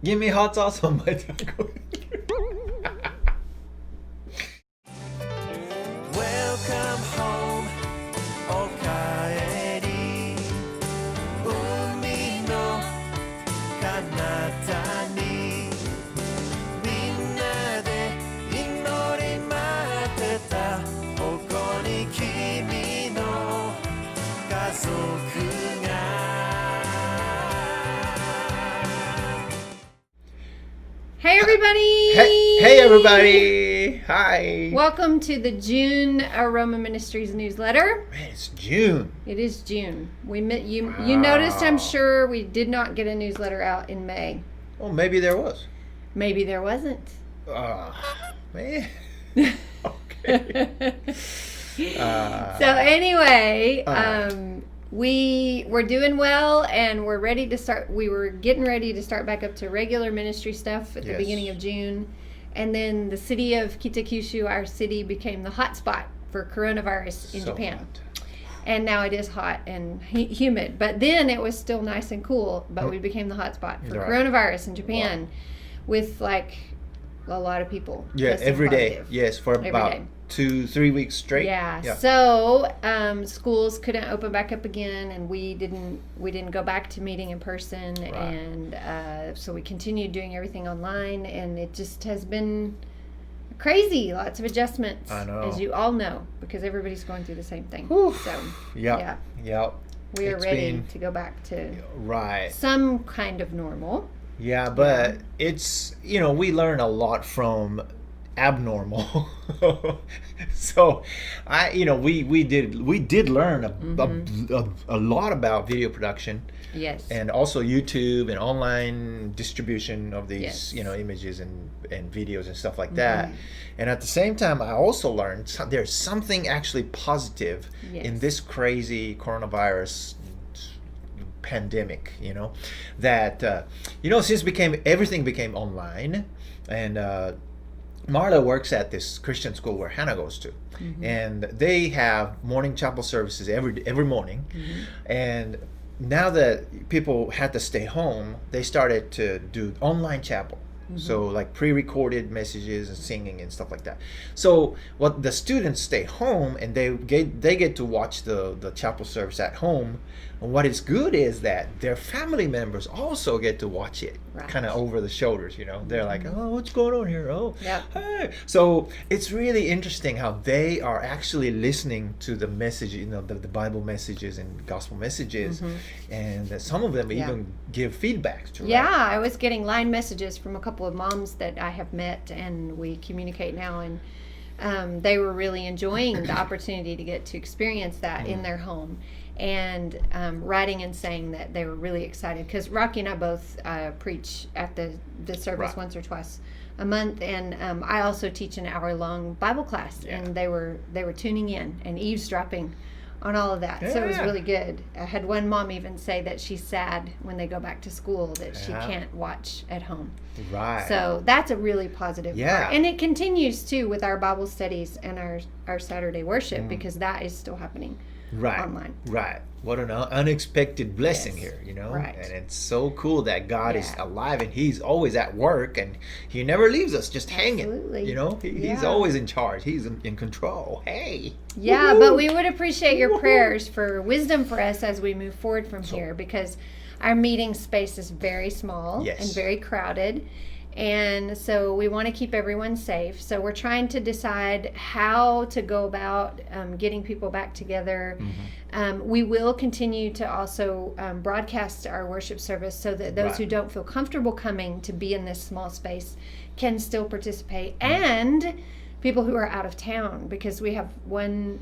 Give me hot sauce on my taco. Welcome home, o Kaori. Umi no kanata ni minna de inori matte ta. Koko ni kimi no kazoku ga. Hey everybody! Hey everybody! Hi! Welcome to the June Aroma Ministries newsletter. Man, it's June. It is June. You noticed, I'm sure, we did not get a newsletter out in May. Well, maybe there was. Maybe there wasn't. Man. Okay. So anyway, we were doing well, and we're ready to start. We were getting ready to start back up to regular ministry stuff at the beginning of June. And then the city of Kitakyushu, our city, became the hot spot for coronavirus in Japan. Hot. And now it is hot and humid. But then it was still nice and cool. But we became the hot spot for coronavirus in Japan with like a lot of people. Yeah, testing every day. positive. Yes, for Every about day. 2-3 weeks straight. Yeah. So schools couldn't open back up again, and we didn't go back to meeting in person, and so we continued doing everything online, and it just has been crazy. Lots of adjustments, I know. as you all know, because everybody's going through the same thing. Whew. So Yeah. we are It's ready been- to go back to Right. some kind of normal. Yeah, but it's, we learn a lot from abnormal. So we did learn a lot about video production, Yes. and also YouTube and online distribution of these Yes. images and videos and stuff like that. And at the same time, I also learned there's something actually positive in Yes. this crazy coronavirus pandemic, that since everything became online, and Marla works at this Christian school where Hannah goes to, and they have morning chapel services every morning. And now that people had to stay home, they started to do online chapel. So like pre-recorded messages and singing and stuff like that. So what the students stay home, and they get to watch the chapel service at home. And what is good is that their family members also get to watch it, Right. kind of over the shoulders. They're like, oh, what's going on here? Oh, Yep. hey. So it's really interesting how they are actually listening to the message, the Bible messages and gospel messages, and some of them even give feedback to. Yeah, I was getting line messages from a couple of moms that I have met, and we communicate now, and they were really enjoying the opportunity to get to experience that in their home, and writing and saying that they were really excited, because Rocky and I both preach at the service Right. once or twice a month, and I also teach an hour-long Bible class, and they were tuning in and eavesdropping on all of that. So it was Yeah. really good. I had one mom even say that she's sad when they go back to school that she can't watch at home. Right. So that's a really positive Yeah. part. And it continues too with our Bible studies and our Saturday worship, because that is still happening online. Right. What an unexpected blessing Yes. here, Right. And it's so cool that God is Yeah. alive, and He's always at work, and He never leaves us just hanging. Absolutely. He's Yeah. always in charge. He's in control. Hey. Yeah, Woo-hoo. but we would appreciate your Woo-hoo. prayers for wisdom for us as we move forward from here, because our meeting space is very small Yes. and very crowded. And so we want to keep everyone safe. So we're trying to decide how to go about getting people back together. We will continue to also broadcast our worship service so that those Right. who don't feel comfortable coming to be in this small space can still participate. And people who are out of town, because we have one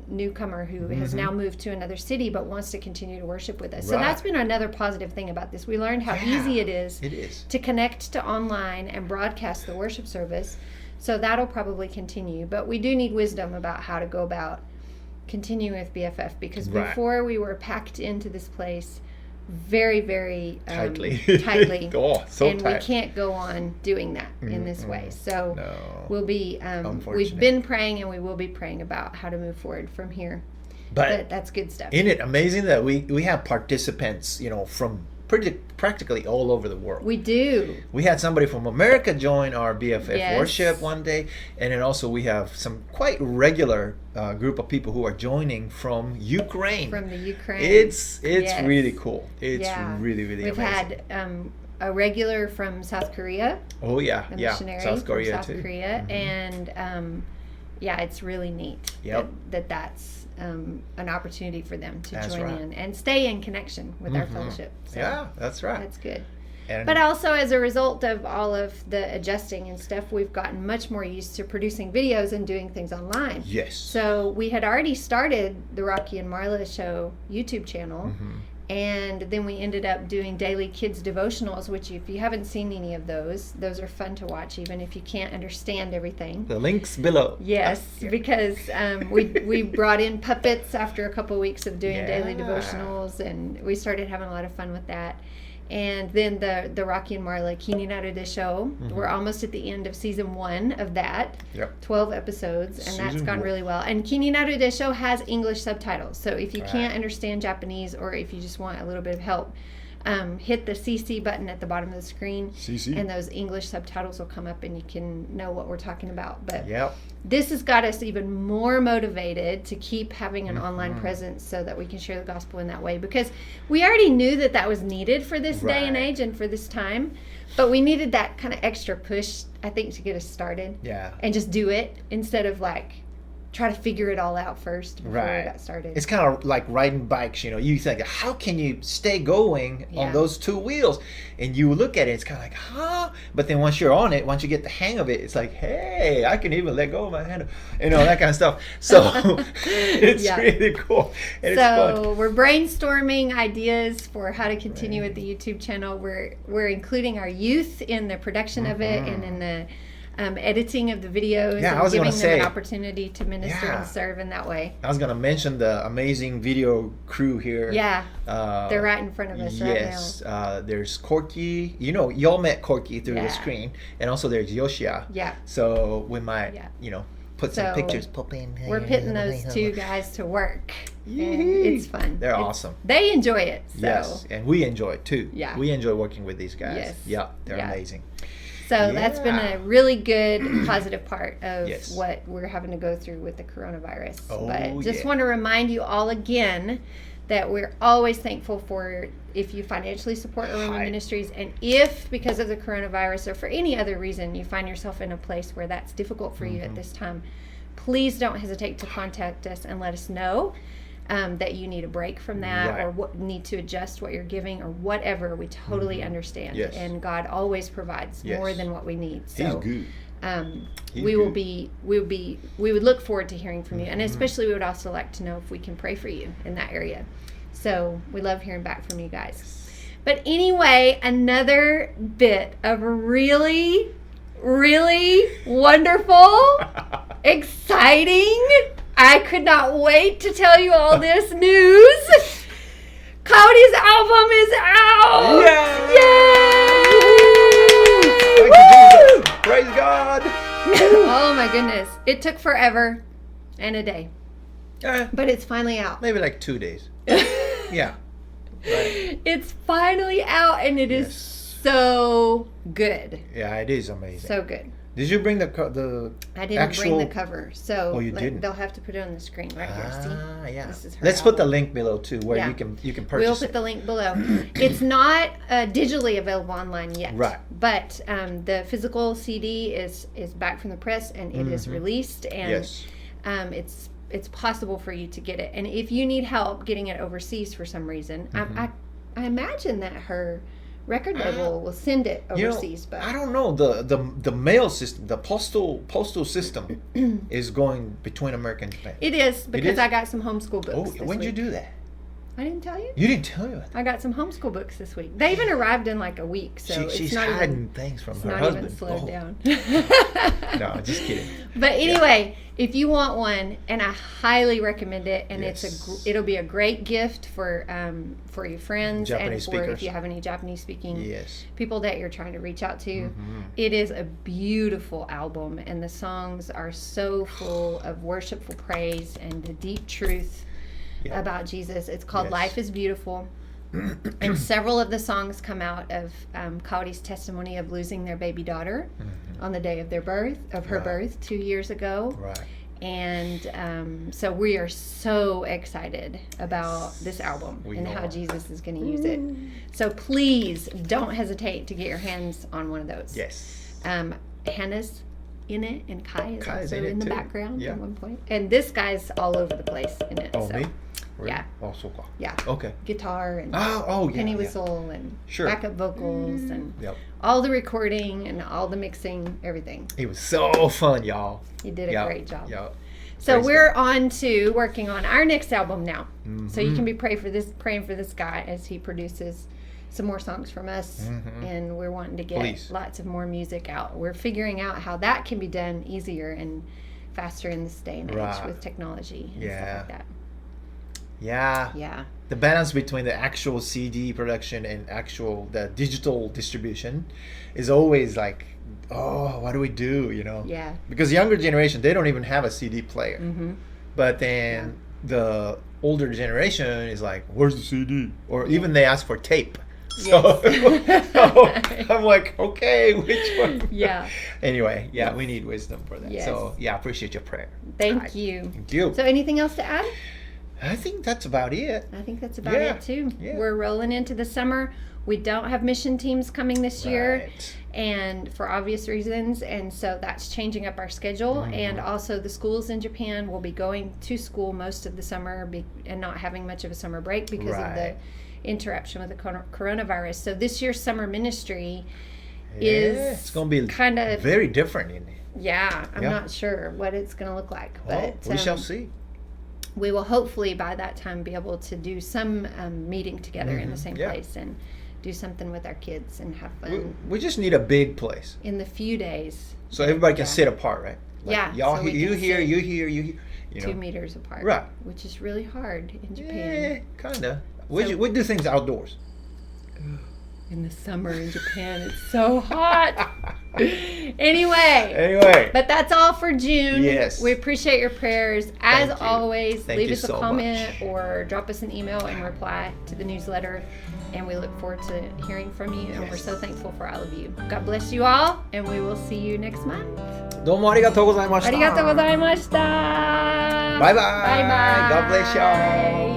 newcomer who has now moved to another city but wants to continue to worship with us. So Right. that's been another positive thing about this. We learned how Yeah, easy it is It to connect to online and broadcast the worship service. So that'll probably continue. But we do need wisdom about how to go about continuing with BFF, because Right. before we were packed into this place very, very Tightly. tightly. Oh, so and tight. we can't go on doing that in this way. So No. we'll be, we've Unfortunate. been praying, and we will be praying about how to move forward from here. But that's good stuff. Isn't it amazing that we have participants, from practically all over the world. We do. We had somebody from America join our BFF Yes. worship one day, and then also we have some quite regular group of people who are joining from Ukraine. From the Ukraine. It's Yes. really cool. It's Yeah. really We've amazing. had a regular from South Korea, Oh yeah, a yeah, missionary South Korea from South too. Korea, Mhm. and yeah, it's really neat Yep. that's an opportunity for them to That's join right. in and stay in connection with our Mhm. fellowship. So Yeah, that's right. that's good. And But also, as a result of all of the adjusting and stuff, we've gotten much more used to producing videos and doing things online. yes. So we had already started the Rocky and Marla Show YouTube channel, Mhm. and then we ended up doing daily kids devotionals, which if you haven't seen any of those are fun to watch, even if you can't understand everything. The links below. Yes, Yeah. because we brought in puppets after a couple of weeks of doing daily Yeah. devotionals, and we started having a lot of fun with that. And then the Rocky and Marla Kininaru de Show, we're almost at the end of season 1 of that. Yep. 12 episodes, and that's Season gone 1. really well. And Kininaru de Show has English subtitles, so if you Right. can't understand Japanese, or if you just want a little bit of help, hit the CC button at the bottom of the screen, CC. and those English subtitles will come up, and you can know what we're talking about. But Yep. this has got us even more motivated to keep having an online Mm-hmm. presence so that we can share the gospel in that way, because we already knew that was needed for this day and Right. age and for this time, but we needed that kind of extra push, I think, to get us started Yeah. and just do it instead of like try to figure it all out first before Right. we got started. It's kind of like riding bikes, you know. You think, how can you stay going Yeah. on those two wheels? And you look at it, it's kind of like, huh? But then once you're on it, once you get the hang of it, it's like, hey, I can even let go of my handle, you know, that kind of stuff. So it's Yeah. really cool. And it's fun. So we're brainstorming ideas for how to continue with the YouTube channel. We're including our youth in the production of it and in the editing of the videos, Yeah, I and was giving gonna them an say, opportunity to minister yeah. and serve in that way. I was going to mention the amazing video crew here. Yeah, They're right in front of us yes, there's Corky. You know, y'all met Corky through Yeah. the screen. And also there's Yoshia. Yeah. So we might, Yeah. you know, put some So, pictures. Pop in. we're putting those two guys to work. And Yee. it's fun. They're It's- awesome. They enjoy it. So. Yes, and we enjoy it too. Yeah. We enjoy working with these guys. Yes. Yeah, they're Yeah. amazing. So that's been Yeah. a really good positive part of Yes. what we're having to go through with the coronavirus. Oh, but just yeah. want to remind you all again that we're always thankful for if you financially support Aroma Hi. Ministries, and if because of the coronavirus or for any other reason you find yourself in a place where that's difficult for you at this time, please don't hesitate to contact us and let us know that you need a break from that, Right. or what need to adjust what you're giving, or whatever. We totally understand. Yes. And God always provides more Yes. than what we need. He's So good. He's we would look forward to hearing from you, and especially we would also like to know if we can pray for you in that area. So we love hearing back from you guys. But anyway, another bit of really, really wonderful, exciting, I could not wait to tell you all this news. Kaori's album is out! Thank you, Jesus. Praise God. Oh my goodness. It took forever and a day, but it's finally out. Maybe like 2 days. Yeah. Right. It's finally out, and it is Yes. so good. Yeah, it is amazing. So good. Did you bring the I didn't actual... bring the cover, so Oh, you didn't? they'll have to put it on the screen right here. See? yeah. This is her Let's put the album. link below too, where Yeah. you can We'll purchase put it. the link below. It's not digitally available online yet. Right. But the physical CD is back from the press, and it is released, and Yes. it's possible for you to get it. And if you need help getting it overseas for some reason, I imagine that her record label will send it overseas. But I don't know. The mail system, the postal system, is going between America and Japan. it is, because is? I got some homeschool books. Oh, this when'd you week. do that? I didn't tell you. You didn't tell me about that. I got some homeschool books this week. They even arrived in like a week, so it's She's not hiding even. things from It's her not husband. even slowed Oh. down. No, just kidding. But anyway, if you want one, and I highly recommend it, and Yes. it'll be a great gift for your friends Japanese and for speakers. if you have any Japanese speaking Yes. people that you're trying to reach out to. It is a beautiful album, and the songs are so full of worshipful praise and the deep truth Yeah. about Jesus. It's called Yes. Life is Beautiful. And several of the songs come out of Kaori's testimony of losing their baby daughter on the day of her birth 2 years ago. Right. And so we are so excited about this album and how Jesus is going to use it. So please don't hesitate to get your hands on one of those. Yes. Hannah's in it, and Kai is also in the too. background Yeah. at one point. And this guy's all over the place in it. Oh, so. me? Really? Yeah. Oh, so cool. Yeah. Okay. Guitar and Oh, yeah. penny yeah. whistle and Sure. backup vocals and Yep. all the recording and all the mixing, everything. It was so fun, y'all. He did a great job. Yep. So Praise we're on to working on our next album now. So you Mhm. can be praying for this guy as he produces some more songs from us, and we're wanting to get Please. lots of more music out. We're figuring out how that can be done easier and faster in this day and age Right. with technology and Yeah. stuff like that. Yeah. Yeah. The balance between the actual CD production and the digital distribution is always like, oh, what do we do, you know? Yeah. Because younger generation, they don't even have a CD player. Mm-hmm. But then the older generation is like, where's the CD? Or even they ask for tape. So, so I'm like, okay, which one? Yeah. Anyway, yeah, we need wisdom for that. Yes. So, yeah, I appreciate your prayer. Thank you. Thank you. So anything else to add? I think that's about it. I think that's about Yeah, it too. yeah. We're rolling into the summer. We don't have mission teams coming this year, Right. and for obvious reasons, and so that's changing up our schedule. Mm-hmm. And also the schools in Japan will be going to school most of the summer and not having much of a summer break because of the Right. interruption with the coronavirus. So this year's summer ministry Yeah, is it's going to be kind of, very different in it. yeah, I'm Yeah. not sure what it's going to look like, but We shall see. we will hopefully by that time be able to do some meeting together in the same Yeah. place and do something with our kids and have fun We just need a big place in the few days. so everybody can Yeah. sit apart, right? Yeah, Y'all, so we you can here, sit you here, you here. You 2 know. meters apart, Right. which is really hard in Yeah, Japan. kind of. We So- do things outdoors. In the summer in Japan, it's so hot. Anyway, Anyway, but that's all for June. Yes. We appreciate your prayers. As Thank you. always, Thank leave you us a so comment much. or drop us an email and reply to the newsletter. And we look forward to hearing from you. And we're Yes. so thankful for all of you. God bless you all. And we will see you next month. どうもありがとうございました。ありがとうございました。バイバイ。バイバイ。 God bless y'all.